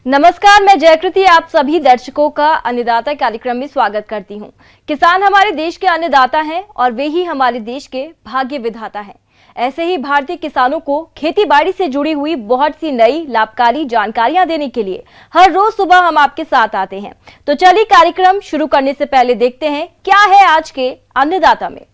नमस्कार, मैं जयकृति आप सभी दर्शकों का अन्नदाता कार्यक्रम में स्वागत करती हूं। किसान हमारे देश के अन्नदाता हैं और वे ही हमारे देश के भाग्य विधाता हैं। ऐसे ही भारतीय किसानों को खेती बाड़ी से जुड़ी हुई बहुत सी नई लाभकारी जानकारियां देने के लिए हर रोज सुबह हम आपके साथ आते हैं। तो चलिए कार्यक्रम शुरू करने से पहले देखते हैं क्या है आज के अन्नदाता में।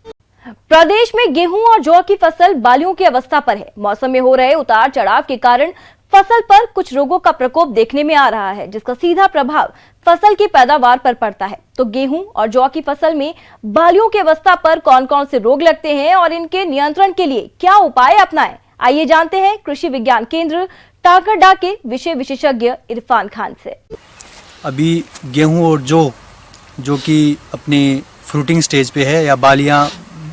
प्रदेश में गेहूं और जौ की फसल बालियों की अवस्था पर है। मौसम में हो रहे उतार चढ़ाव के कारण फसल पर कुछ रोगों का प्रकोप देखने में आ रहा है, जिसका सीधा प्रभाव फसल की पैदावार पर पड़ता है। तो गेहूं और जौ की फसल में बालियों की अवस्था पर कौन कौन से रोग लगते हैं और इनके नियंत्रण के लिए क्या उपाय अपनाएं, आइए जानते हैं कृषि विज्ञान केंद्र टाकरडा के विषय विशेषज्ञ इरफान खान से। अभी गेहूं और जो कि अपने फ्रूटिंग स्टेज पे है या बालियां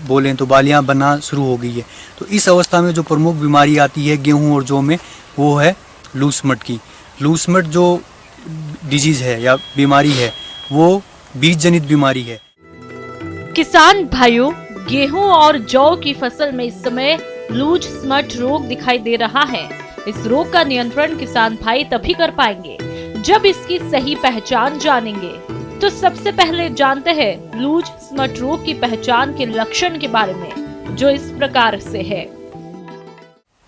बोलें तो बालियां बनना शुरू हो गई है। तो इस अवस्था में जो प्रमुख बीमारी आती है गेहूं और जौ में वो है लूज स्मट की। लूज स्मट जो डिजीज है या बीमारी है वो बीज जनित बीमारी है। किसान भाइयों, गेहूं और जौ की फसल में इस समय लूज स्मट रोग दिखाई दे रहा है। इस रोग का नियंत्रण किसान भाई तभी कर पाएंगे जब इसकी सही पहचान जानेंगे। तो सबसे पहले जानते हैं लूज स्मट रोग की पहचान के लक्षण के बारे में, जो इस प्रकार से है।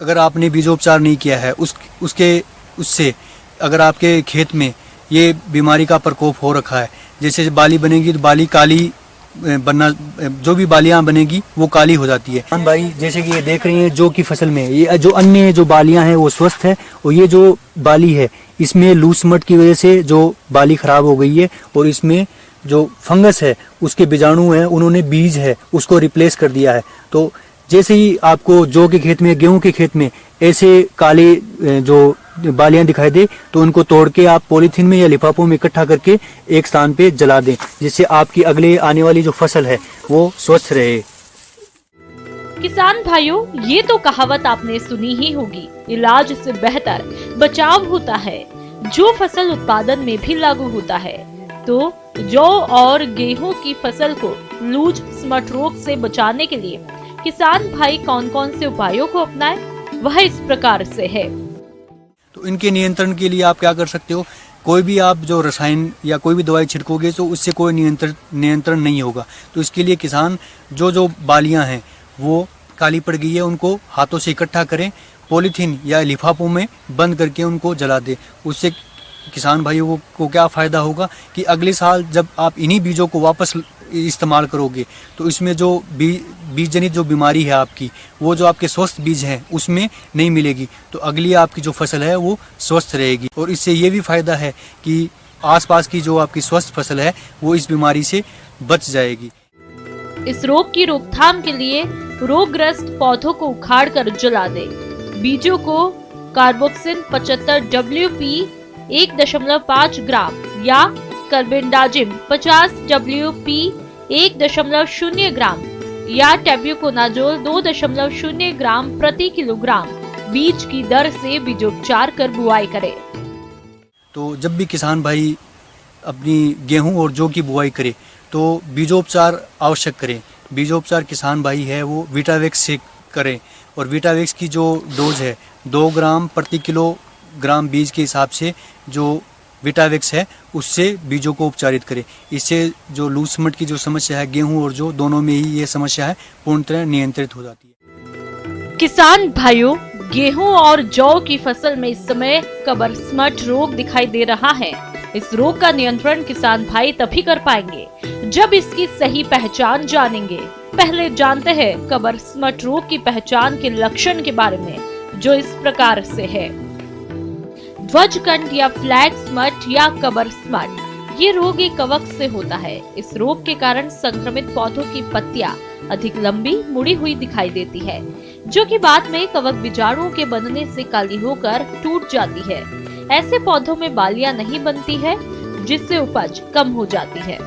अगर आपने बीजोपचार नहीं किया है उससे अगर आपके खेत में ये बीमारी का प्रकोप हो रखा है, जैसे बाली बनेगी तो बाली काली बनना, जो भी बालियां बनेगी वो काली हो जाती है। हम भाई जैसे कि ये देख रहे हैं जौ की फसल में ये जो अन्य जो बालियां हैं वो स्वस्थ है और ये जो बाली है इसमें लूज स्मट की वजह से जो बाली खराब हो गई है और इसमें जो फंगस है उसके बीजाणु है उन्होंने बीज है उसको रिप्लेस कर दिया है। तो जैसे ही आपको जौ के खेत में गेहूं के खेत में ऐसे काले जो बालियां दिखाई दे तो उनको तोड़ के आप पॉलीथीन में या लिफाफों में इकट्ठा करके एक स्थान पे जला दें, जिससे आपकी अगले आने वाली जो फसल है वो स्वस्थ रहे। किसान भाइयों, ये तो कहावत आपने सुनी ही होगी, इलाज से बेहतर बचाव होता है, जो फसल उत्पादन में भी लागू होता है। तो जौ और गेहूं की फसल को लूज स्मट रोग से बचाने के लिए किसान भाई कौन कौन से उपायों को अपनाएं, वह इस प्रकार से है। तो इनके नियंत्रण के लिए आप क्या कर सकते हो, कोई भी आप जो रसायन या कोई भी दवाई छिड़कोगे तो उससे कोई नियंत्रण नहीं होगा। तो इसके लिए किसान जो बालियां हैं वो काली पड़ गई है उनको हाथों से इकट्ठा करें, पॉलीथीन या लिफाफों में बंद करके उनको जला दें। उससे किसान भाइयों को क्या फ़ायदा होगा कि अगले साल जब आप इन्हीं बीजों को वापस इस्तेमाल करोगे तो इसमें जो बीज जनित जो बीमारी है आपकी वो जो आपके स्वस्थ बीज हैं उसमें नहीं मिलेगी। तो अगली आपकी जो फसल है वो स्वस्थ रहेगी और इससे ये भी फ़ायदा है कि आसपास की जो आपकी स्वस्थ फसल है वो इस बीमारी से बच जाएगी। इस रोग की रोकथाम के लिए रोगग्रस्त पौधों को उखाड़कर जला दे। बीजों को कार्बोक्सिन 75 WP 1.5 ग्राम या कार्बेंडाजिम 50 WP 1.0 ग्राम या टेब्यूकोनाजोल 2.0 ग्राम प्रति किलोग्राम बीज की दर से बीजोपचार कर बुआई करें। तो जब भी किसान भाई अपनी गेहूं और जौ की बुआई करे तो बीजोपचार आवश्यक करें। बीजोपचार किसान भाई है वो वीटावेक्स से करें और वीटावेक्स की जो डोज है 2 ग्राम प्रति किलोग्राम बीज के हिसाब से जो वीटावेक्स है उससे बीजों को उपचारित करें। इससे जो लूज स्मट की जो समस्या है गेहूं और जौ दोनों में ही ये समस्या है पूर्णतः नियंत्रित हो जाती है। किसान भाइयों, गेहूं और जौ की फसल में इस समय कबर स्मट रोग दिखाई दे रहा है। इस रोग का नियंत्रण किसान भाई तभी कर पाएंगे जब इसकी सही पहचान जानेंगे। पहले जानते हैं कबर स्मट रोग की पहचान के लक्षण के बारे में, जो इस प्रकार से है। ध्वजकंठ या फ्लैग स्मट या कबर स्मट, ये रोग एक कवक से होता है। इस रोग के कारण संक्रमित पौधों की पत्तियां अधिक लंबी मुड़ी हुई दिखाई देती है, जो कि बाद में कवक बीजाणुओं के बनने से काली होकर टूट जाती है। ऐसे पौधों में बालियां नहीं बनती है, जिससे उपज कम हो जाती है।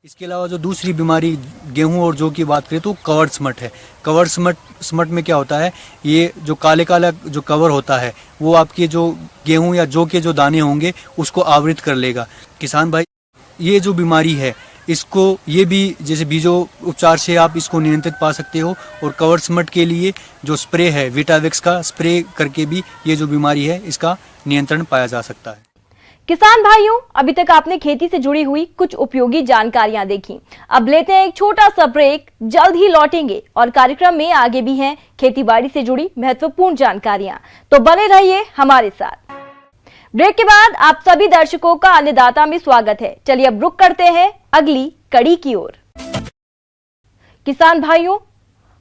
इसके अलावा जो दूसरी बीमारी गेहूं और जौ की बात करें तो कवर्ड स्मट है। कवर्ड स्मट में क्या होता है, ये जो काले काला जो कवर होता है वो आपके जो गेहूं या जौ के जो दाने होंगे उसको आवृत कर लेगा। किसान भाई ये जो बीमारी है इसको ये भी जैसे बीजो उपचार से आप इसको नियंत्रित पा सकते हो, और कवर स्मट के लिए जो स्प्रे है विटावेक्स का स्प्रे करके भी ये जो बीमारी है इसका नियंत्रण पाया जा सकता है। किसान भाइयों, अभी तक आपने खेती से जुड़ी हुई कुछ उपयोगी जानकारियां देखी। अब लेते हैं एक छोटा सा ब्रेक, जल्द ही लौटेंगे और कार्यक्रम में आगे भी हैं खेतीबाड़ी से जुड़ी महत्वपूर्ण जानकारियां, तो बने रहिए हमारे साथ। ब्रेक के बाद आप सभी दर्शकों का अन्नदाता में स्वागत है। चलिए अब रुक करते हैं अगली कड़ी की ओर। किसान भाइयों,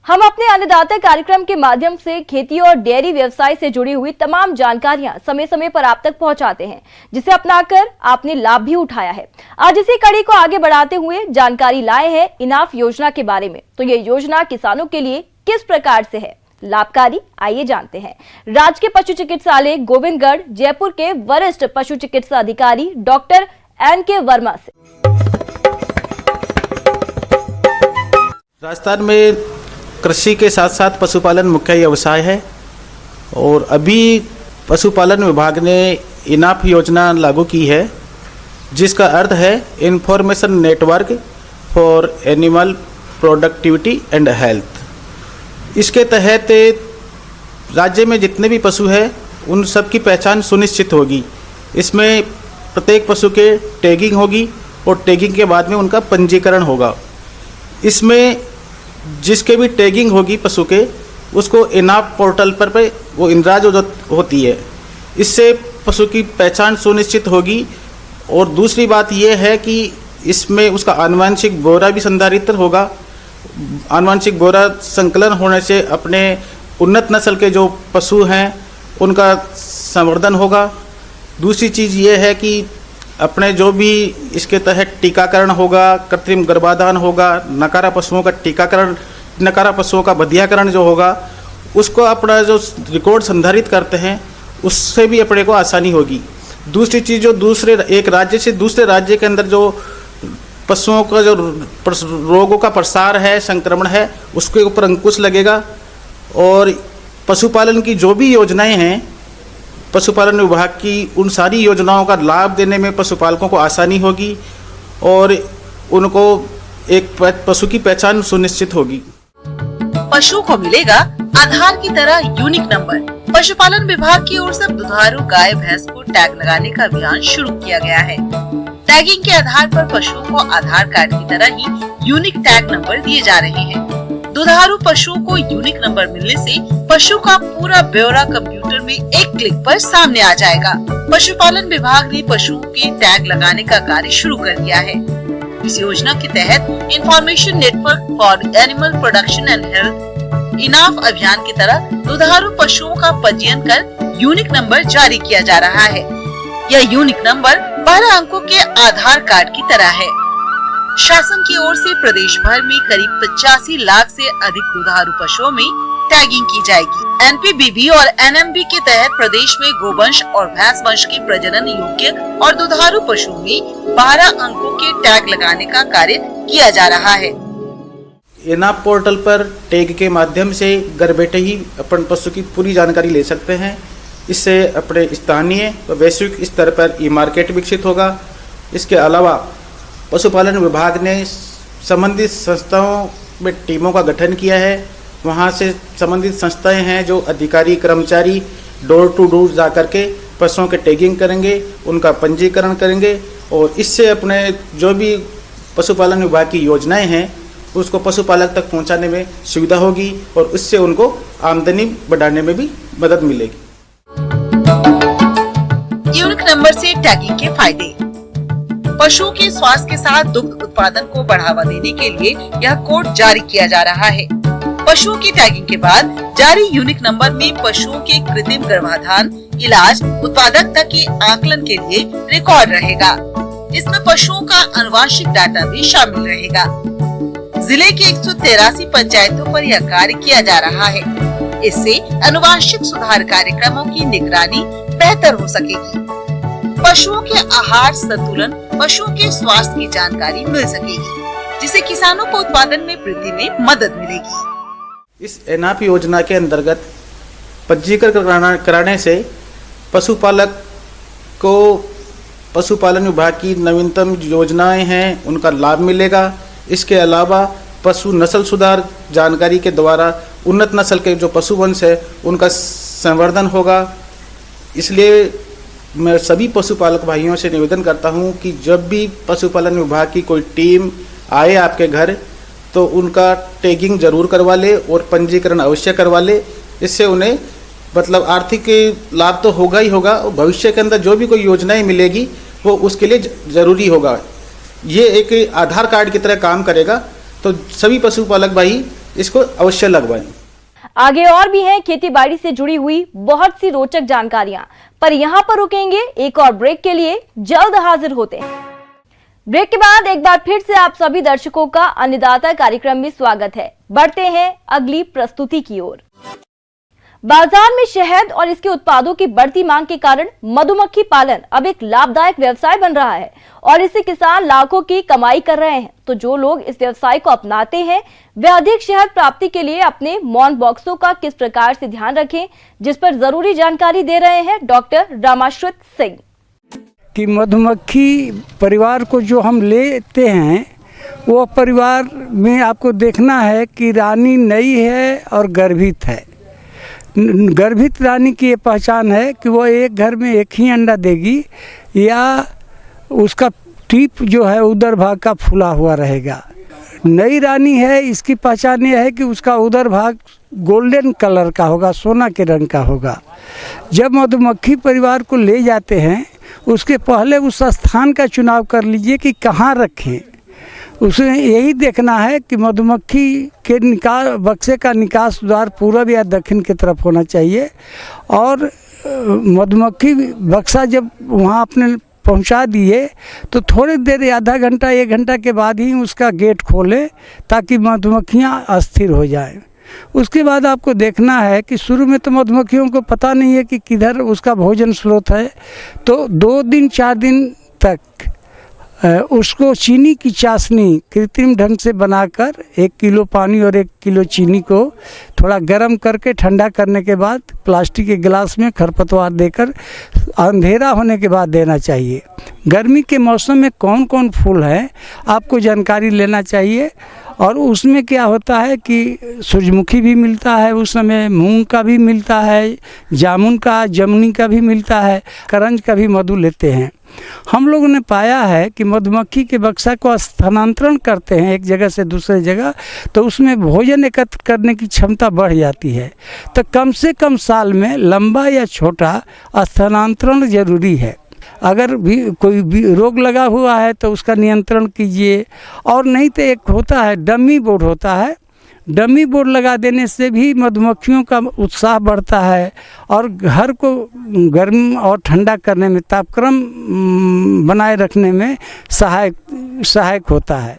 हम अपने अन्नदाता कार्यक्रम के माध्यम से खेती और डेयरी व्यवसाय से जुड़ी हुई तमाम जानकारियां समय समय पर आप तक पहुंचाते हैं, जिसे अपनाकर आपने लाभ भी उठाया है। आज इसी कड़ी को आगे बढ़ाते हुए जानकारी लाए हैं इनाफ योजना के बारे में। तो ये योजना किसानों के लिए किस प्रकार से है लाभकारी, आइए जानते हैं राजकीय पशु चिकित्सालय गोविंदगढ़ जयपुर के वरिष्ठ पशु चिकित्सा अधिकारी डॉक्टर NK वर्मा से। राजस्थान में कृषि के साथ साथ पशुपालन मुख्य व्यवसाय है, और अभी पशुपालन विभाग ने इनाफ योजना लागू की है, जिसका अर्थ है information network for animal productivity and health. इसके तहत राज्य में जितने भी पशु हैं उन सब की पहचान सुनिश्चित होगी। इसमें प्रत्येक पशु के टैगिंग होगी और टैगिंग के बाद में उनका पंजीकरण होगा। इसमें जिसके भी टैगिंग होगी पशु के, उसको इनाफ पोर्टल पर वो इंद्राज होती है। इससे पशु की पहचान सुनिश्चित होगी। और दूसरी बात यह है कि इसमें उसका आनुवंशिक ब्यौरा भी संधारित होगा। आनुवंशिक ब्यौरा संकलन होने से अपने उन्नत नस्ल के जो पशु हैं उनका संवर्धन होगा। दूसरी चीज़ ये है कि अपने जो भी इसके तहत टीकाकरण होगा, कृत्रिम गर्भाधान होगा, नकारा पशुओं का टीकाकरण, नकारा पशुओं का बधियाकरण जो होगा, उसको अपना जो रिकॉर्ड संधारित करते हैं उससे भी अपने को आसानी होगी। दूसरी चीज़ जो दूसरे एक राज्य से दूसरे राज्य के अंदर जो पशुओं का जो रोगों का प्रसार है, संक्रमण है, उसके ऊपर अंकुश लगेगा। और पशुपालन की जो भी योजनाएं हैं पशुपालन विभाग की, उन सारी योजनाओं का लाभ देने में पशुपालकों को आसानी होगी और उनको एक पशु की पहचान सुनिश्चित होगी। पशु को मिलेगा आधार की तरह यूनिक नंबर। पशुपालन विभाग की ओर से दुधारू गाय भैंस को टैग लगाने का अभियान शुरू किया गया है। टैगिंग के आधार पर पशुओं को आधार कार्ड की तरह ही यूनिक टैग नंबर दिए जा रहे हैं। दुधारू पशुओं को यूनिक नंबर मिलने से पशु का पूरा ब्यौरा कंप्यूटर में एक क्लिक पर सामने आ जाएगा। पशुपालन विभाग ने पशुओं के टैग लगाने का कार्य शुरू कर दिया है। इस योजना के तहत information network for animal production and health enough अभियान की तरह दुधारू पशुओं का पंजीयन कर यूनिक नंबर जारी किया जा रहा है। यह यूनिक नंबर 12 अंकों के आधार कार्ड की तरह है। शासन की ओर से प्रदेश भर में करीब 85 लाख से अधिक दुधारू पशुओं में टैगिंग की जाएगी। NPBB और NMB के तहत प्रदेश में गोवंश और भैंस वंश के प्रजनन योग्य और दुधारू पशुओं में 12 अंकों के टैग लगाने का कार्य किया जा रहा है। इनाफ पोर्टल पर टैग के माध्यम से घर बैठे ही अपन पशु की पूरी जानकारी ले सकते हैं। इससे अपने स्थानीय व वैश्विक स्तर पर ई मार्केट विकसित होगा। इसके अलावा पशुपालन विभाग ने संबंधित संस्थाओं में टीमों का गठन किया है। वहां से संबंधित संस्थाएं हैं जो अधिकारी कर्मचारी डोर टू डोर जा करके पशुओं के टैगिंग करेंगे, उनका पंजीकरण करेंगे और इससे अपने जो भी पशुपालन विभाग की योजनाएं हैं उसको पशुपालक तक पहुंचाने में सुविधा होगी और उससे उनको आमदनी बढ़ाने में भी मदद मिलेगी। यूनिक नंबर से टैगिंग के फायदे। पशुओं के स्वास्थ्य के साथ दुग्ध उत्पादन को बढ़ावा देने के लिए यह कोड जारी किया जा रहा है। पशुओं की टैगिंग के बाद जारी यूनिक नंबर में पशुओं के कृत्रिम गर्भाधान, इलाज, उत्पादकता के आकलन के लिए रिकॉर्ड रहेगा। इसमें पशुओं का आनुवंशिक डाटा भी शामिल रहेगा। जिले के 183 पंचायतों पर यह कार्य किया जा रहा है। इससे आनुवंशिक सुधार कार्यक्रमों की निगरानी बेहतर हो सकेगी। पशुओं के आहार संतुलन, पशुओं के स्वास्थ्य की जानकारी मिल सकेगी, जिससे किसानों को उत्पादन में वृद्धि में मदद मिलेगी। इस इनाफ योजना के अंतर्गत पंजीकरण कराने से पशुपालक को पशुपालन विभाग की नवीनतम योजनाएं हैं उनका लाभ मिलेगा। इसके अलावा पशु नस्ल सुधार जानकारी के द्वारा उन्नत नस्ल के जो पशुवंश है उनका संवर्धन होगा। इसलिए मैं सभी पशुपालक भाइयों से निवेदन करता हूं कि जब भी पशुपालन विभाग की कोई टीम आए आपके घर तो उनका टैगिंग जरूर करवा ले और पंजीकरण अवश्य करवा ले। इससे उन्हें मतलब आर्थिक लाभ तो होगा ही होगा, भविष्य के अंदर जो भी कोई योजनाएं मिलेगी वो उसके लिए जरूरी होगा। ये एक आधार कार्ड की तरह काम करेगा, तो सभी पशुपालक भाई इसको अवश्य लगवाएं। आगे और भी हैं खेती बाड़ी से जुड़ी हुई बहुत सी रोचक जानकारियां, पर यहाँ पर रुकेंगे एक और ब्रेक के लिए। जल्द हाजिर होते हैं। ब्रेक के बाद एक बार फिर से आप सभी दर्शकों का अन्नदाता कार्यक्रम में स्वागत है। बढ़ते हैं अगली प्रस्तुति की ओर। बाजार में शहद और इसके उत्पादों की बढ़ती मांग के कारण मधुमक्खी पालन अब एक लाभदायक व्यवसाय बन रहा है और इससे किसान लाखों की कमाई कर रहे हैं। तो जो लोग इस व्यवसाय को अपनाते हैं वे अधिक शहद प्राप्ति के लिए अपने मॉन बॉक्सों का किस प्रकार से ध्यान रखें, जिस पर जरूरी जानकारी दे रहे हैं डॉक्टर रामाश्रित सिंह। कि मधुमक्खी परिवार को जो हम लेते हैं वो परिवार में आपको देखना है कि रानी नई है और गर्भित है। गर्भित रानी की ये पहचान है कि वो एक घर में एक ही अंडा देगी या उसका टीप जो है उदर भाग का फूला हुआ रहेगा। नई रानी है, इसकी पहचान ये है कि उसका उदर भाग गोल्डन कलर का होगा, सोना के रंग का होगा। जब मधुमक्खी परिवार को ले जाते हैं उसके पहले उस स्थान का चुनाव कर लीजिए कि कहाँ रखें। उसे यही देखना है कि मधुमक्खी के बक्से का निकास द्वार पूर्व या दक्षिण की तरफ होना चाहिए और मधुमक्खी बक्सा जब वहाँ अपने पहुँचा दिए तो थोड़ी देर आधा घंटा 1 घंटा के बाद ही उसका गेट खोलें ताकि मधुमक्खियाँ अस्थिर हो जाएं। उसके बाद आपको देखना है कि शुरू में तो मधुमक्खियों को पता नहीं है कि किधर उसका भोजन स्रोत है, तो 2 दिन 4 दिन तक उसको चीनी की चाशनी कृत्रिम ढंग से बनाकर 1 किलो पानी और 1 किलो चीनी को थोड़ा गर्म करके ठंडा करने के बाद प्लास्टिक के गिलास में खरपतवार देकर अंधेरा होने के बाद देना चाहिए। गर्मी के मौसम में कौन कौन फूल हैं आपको जानकारी लेना चाहिए और उसमें क्या होता है कि सूरजमुखी भी मिलता है उस समय, मूंग का भी मिलता है, जामुन का, जमुनी का भी मिलता है, करंज का भी मधु लेते हैं। हम लोगों ने पाया है कि मधुमक्खी के बक्सा को स्थानांतरण करते हैं एक जगह से दूसरे जगह, तो उसमें भोजन एकत्र करने की क्षमता बढ़ जाती है। तो कम से कम साल में लंबा या छोटा स्थानांतरण जरूरी है। अगर भी कोई भी रोग लगा हुआ है तो उसका नियंत्रण कीजिए, और नहीं तो एक होता है डमी बोर्ड होता है, डमी बोर्ड लगा देने से भी मधुमक्खियों का उत्साह बढ़ता है और घर को गर्म और ठंडा करने में, तापक्रम बनाए रखने में सहायक होता है।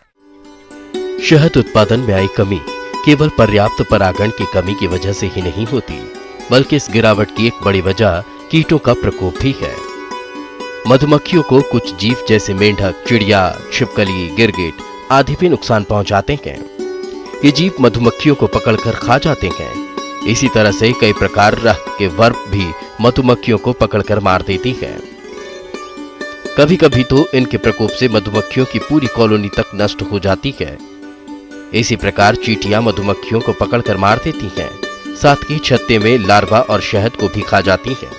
शहद उत्पादन में आई कमी केवल पर्याप्त परागण की कमी की वजह से ही नहीं होती, बल्कि इस गिरावट की एक बड़ी वजह कीटों का प्रकोप भी है। मधुमक्खियों को कुछ जीव जैसे मेंढक, चिड़िया, छिपकली, गिरगिट आदि भी नुकसान पहुंचाते हैं। ये जीव मधुमक्खियों को पकड़कर खा जाते हैं। इसी तरह से कई प्रकार के वर्प भी मधुमक्खियों को पकड़कर मार देती है। कभी कभी तो इनके प्रकोप से मधुमक्खियों की पूरी कॉलोनी तक नष्ट हो जाती है। इसी प्रकार चींटियां मधुमक्खियों को पकड़कर मार देती हैं, साथ ही छत्ते में लार्वा और शहद को भी खा जाती हैं।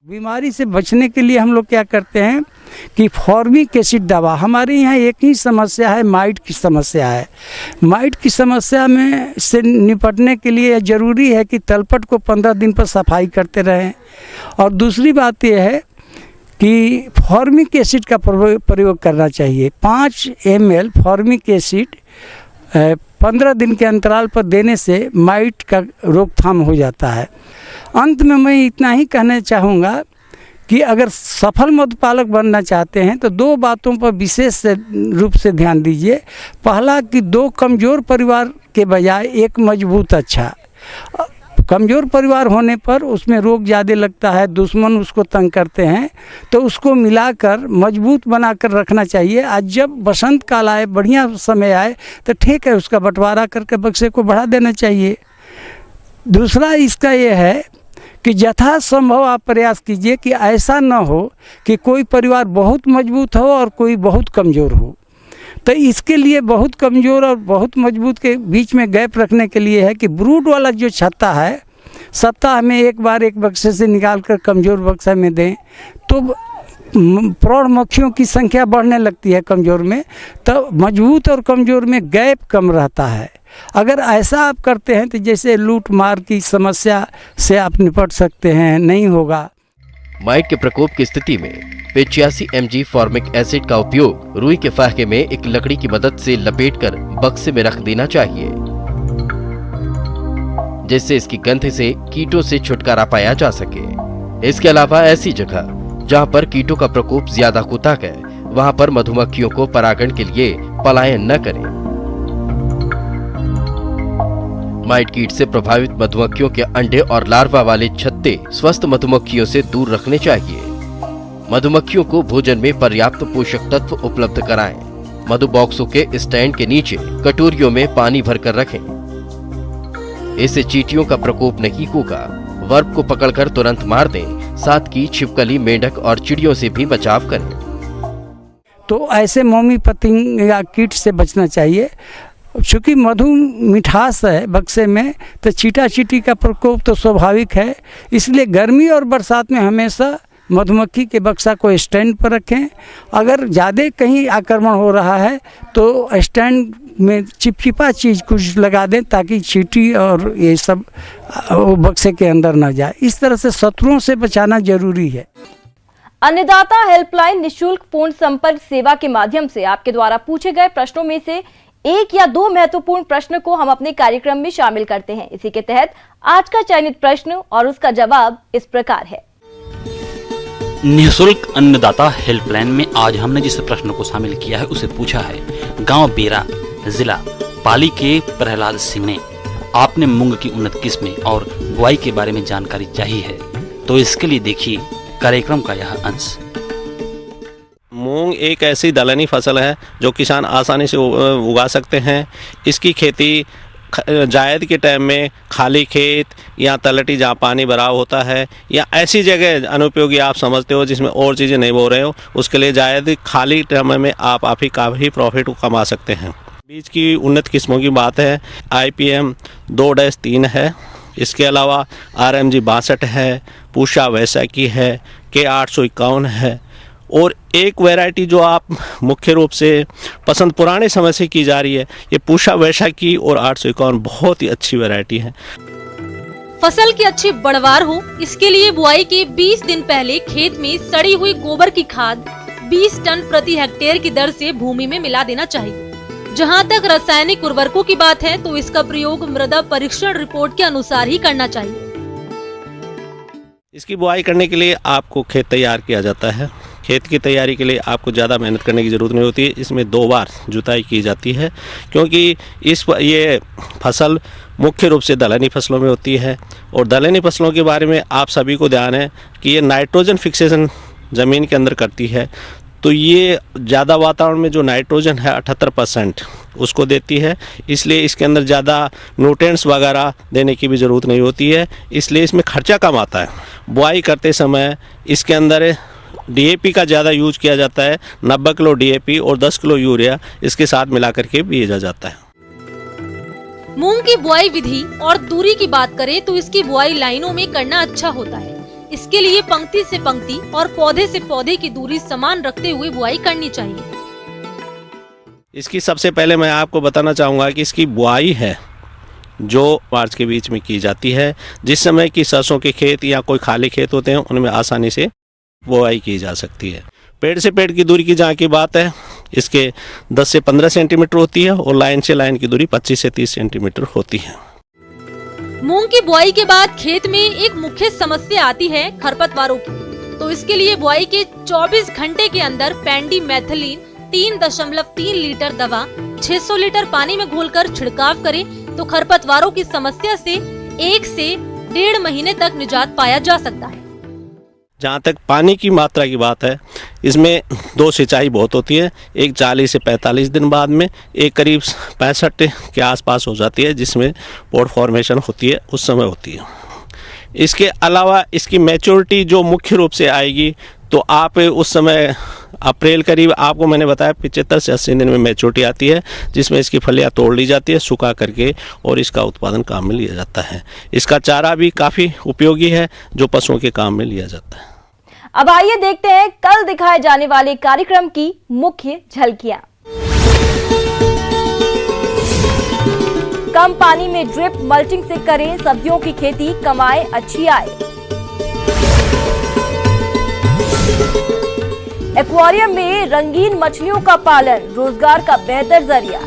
बीमारी से बचने के लिए हम लोग क्या करते हैं कि फॉर्मिक एसिड दवा, हमारे यहाँ एक ही समस्या है, माइट की समस्या है। माइट की समस्या में से निपटने के लिए ज़रूरी है कि तलपट को 15 दिन पर सफाई करते रहें। और दूसरी बात यह है कि फॉर्मिक एसिड का प्रयोग करना चाहिए। 5 ml फॉर्मिक एसिड 15 दिन के अंतराल पर देने से माइट का रोकथाम हो जाता है। अंत में मैं इतना ही कहना चाहूँगा कि अगर सफल मधुपालक बनना चाहते हैं तो 2 बातों पर विशेष रूप से ध्यान दीजिए। पहला कि 2 कमज़ोर परिवार के बजाय एक मजबूत अच्छा। कमज़ोर परिवार होने पर उसमें रोग ज़्यादा लगता है, दुश्मन उसको तंग करते हैं, तो उसको मिलाकर मजबूत बनाकर रखना चाहिए। आज जब बसंत काल आए, बढ़िया समय आए, तो ठीक है, उसका बंटवारा करके बक्से को बढ़ा देना चाहिए। दूसरा इसका ये है कि यथासंभव आप प्रयास कीजिए कि ऐसा न हो कि कोई परिवार बहुत मजबूत हो और कोई बहुत कमज़ोर हो। तो इसके लिए बहुत कमज़ोर और बहुत मजबूत के बीच में गैप रखने के लिए है कि ब्रूड वाला जो छत्ता है सप्ताह में एक बार एक बक्से से निकाल कर कमज़ोर बक्सा में दें, तो प्रौढ़ मक्खियों की संख्या बढ़ने लगती है कमज़ोर में, तो मजबूत और कमज़ोर में गैप कम रहता है। अगर ऐसा आप करते हैं तो जैसे लूट मार की समस्या से आप निपट सकते हैं, नहीं होगा। माइट के प्रकोप की स्थिति में 85 mg फॉर्मिक एसिड का उपयोग रुई के फाहे में एक लकड़ी की मदद से लपेटकर बक्से में रख देना चाहिए, जिससे इसकी गंध से कीटों से छुटकारा पाया जा सके। इसके अलावा ऐसी जगह जहां पर कीटों का प्रकोप ज्यादा होता है, वहां पर मधुमक्खियों को परागण के लिए पलायन न करें। माइट कीट से प्रभावित मधुमक्खियों के अंडे और लार्वा वाले छत्ते स्वस्थ मधुमक्खियों से दूर रखने चाहिए। मधुमक्खियों को भोजन में पर्याप्त पोषक तत्व उपलब्ध कराएं। मधु बॉक्सों के स्टैंड के नीचे कटोरियों में पानी भरकर रखें। इससे चींटियों का प्रकोप नहीं होगा। वर्प को पकड़कर तुरंत मार दें। साथ की छिपकली, मेंढक और चिड़ियों से भी बचाव करें। तो ऐसे मोमी पतंग या कीट से बचना चाहिए। चूँकि मधु मिठास है बक्से में, तो चीटा चीटी का प्रकोप तो स्वाभाविक है। इसलिए गर्मी और बरसात में हमेशा मधुमक्खी के बक्सा को स्टैंड पर रखें। अगर ज़्यादा कहीं आक्रमण हो रहा है तो स्टैंड में चिपचिपा चीज़ कुछ लगा दें ताकि चींटी और ये सब वो बक्से के अंदर ना जाए। इस तरह से शत्रुओं से बचाना जरूरी है। अन्नदाता हेल्पलाइन निःशुल्क फोन संपर्क सेवा के माध्यम से आपके द्वारा पूछे गए प्रश्नों में से एक या दो महत्वपूर्ण प्रश्न को हम अपने कार्यक्रम में शामिल करते हैं। इसी के तहत आज का चयनित प्रश्न और उसका जवाब इस प्रकार है। निःशुल्क अन्नदाता हेल्पलाइन में आज हमने जिस प्रश्न को शामिल किया है उसे पूछा है। गांव बेरा, जिला पाली के प्रहलाद सिंह ने आपने मूंग की उन्नत किस्में और बुआई के बारे में जानकारी चाहिए है, तो इसके लिए देखिए कार्यक्रम का यह अंश। मूंग एक ऐसी दलहनी फसल है जो किसान आसानी से उगा सकते हैं। इसकी खेती जायद के टाइम में खाली खेत या तलटी जहाँ पानी भराव होता है या ऐसी जगह अनुपयोगी आप समझते हो जिसमें और चीज़ें नहीं बो रहे हो, उसके लिए जायद खाली टाइम में आप ही काफ़ी प्रॉफिट कमा सकते हैं। बीज की उन्नत किस्मों की बात है, IPM 2-3 है। इसके अलावा RMG 62 है, पूषा वैशाखी है, K851 है। और एक वैरायटी जो आप मुख्य रूप से पसंद पुराने समय से की जा रही है, ये पूषा वैशाखी और 851 बहुत ही अच्छी वैरायटी है। फसल की अच्छी बढ़वार हो, इसके लिए बुआई के 20 दिन पहले खेत में सड़ी हुई गोबर की खाद 20 टन प्रति हेक्टेयर की दर से भूमि में मिला देना चाहिए। जहां तक रासायनिक उर्वरकों की बात है तो इसका प्रयोग मृदा परीक्षण रिपोर्ट के अनुसार ही करना चाहिए। इसकी बुआई करने के लिए आपको खेत तैयार किया जाता है। खेत की तैयारी के लिए आपको ज़्यादा मेहनत करने की ज़रूरत नहीं होती है। इसमें 2 बार जुताई की जाती है क्योंकि ये फसल मुख्य रूप से दलहनी फसलों में होती है। और दलहनी फसलों के बारे में आप सभी को ध्यान है कि ये नाइट्रोजन फिक्सेशन ज़मीन के अंदर करती है, तो ये ज़्यादा वातावरण में जो नाइट्रोजन है 78% उसको देती है। इसलिए इसके अंदर ज़्यादा न्यूट्रिएंट्स वगैरह देने की भी ज़रूरत नहीं होती है, इसलिए इसमें खर्चा कम आता है। बुआई करते समय इसके अंदर DAP का ज़्यादा यूज किया जाता है। 90 किलो DAP और 10 किलो यूरिया इसके साथ मिला करके भेजा जाता है। मूंग की बुआई विधि और दूरी की बात करें तो इसकी बुआई लाइनों में करना अच्छा होता है। इसके लिए पंक्ति से पंक्ति और पौधे से पौधे की दूरी समान रखते हुए बुआई करनी चाहिए। इसकी सबसे पहले मैं आपको बताना चाहूँगा कि इसकी बुआई है जो मार्च के बीच में की जाती है, जिस समय की सरसों के खेत या कोई खाली खेत होते हैं उनमें आसानी से बुआई की जा सकती है। पेड़ से पेड़ की दूरी की जहाँ की बात है, इसके 10 से 15 सेंटीमीटर होती है और लाइन से लाइन की दूरी 25 से 30 सेंटीमीटर होती है। मूंग की बुआई के बाद खेत में एक मुख्य समस्या आती है खरपतवारों की। तो इसके लिए बुआई के 24 घंटे के अंदर पेंडिमेथलिन 3.3 लीटर दवा 600 लीटर पानी में घोलकर छिड़काव करें तो खरपतवारों की समस्या से 1 से 1.5 महीने तक निजात पाया जा सकता है। जहाँ तक पानी की मात्रा की बात है, इसमें 2 सिंचाई बहुत होती है। एक 40 से 45 दिन बाद में, एक करीब 65 के आसपास हो जाती है, जिसमें पोड फॉर्मेशन होती है, उस समय होती है। इसके अलावा इसकी मैच्योरिटी जो मुख्य रूप से आएगी तो आप उस समय अप्रैल करीब आपको मैंने बताया 75 से 80 दिन में मैच्योरिटी आती है, जिसमें इसकी फलियां तोड़ ली जाती है सुखा करके और इसका उत्पादन काम में लिया जाता है। इसका चारा भी काफ़ी उपयोगी है जो पशुओं के काम में लिया जाता है। अब आइए देखते हैं कल दिखाए जाने वाले कार्यक्रम की मुख्य झलकियां। कम पानी में ड्रिप मल्चिंग से करें सब्जियों की खेती, कमाएं अच्छी आय। एक्वेरियम में रंगीन मछलियों का पालन, रोजगार का बेहतर जरिया।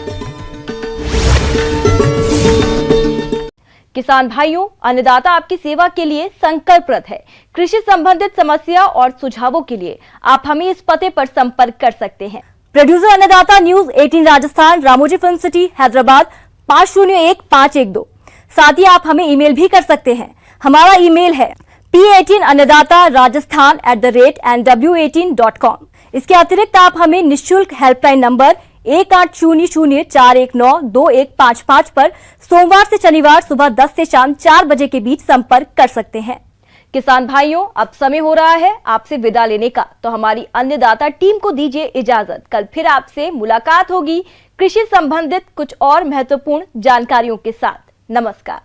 किसान भाइयों, अन्नदाता आपकी सेवा के लिए संकल्परत है। कृषि संबंधित समस्या और सुझावों के लिए आप हमें इस पते पर संपर्क कर सकते हैं। प्रोड्यूसर अन्नदाता news 18 Rajasthan, Ramoji film city, Hyderabad 501512। साथ ही आप हमें ईमेल भी कर सकते हैं। हमारा ईमेल है p18annadatarajasthan@nw18.com। इसके अतिरिक्त आप हमें निःशुल्क हेल्पलाइन नंबर 180041922155 पर सोमवार से शनिवार सुबह 10 से शाम 4 बजे के बीच संपर्क कर सकते हैं। किसान भाइयों, अब समय हो रहा है आपसे विदा लेने का, तो हमारी अन्नदाता टीम को दीजिए इजाजत। कल फिर आपसे मुलाकात होगी कृषि संबंधित कुछ और महत्वपूर्ण जानकारियों के साथ। नमस्कार।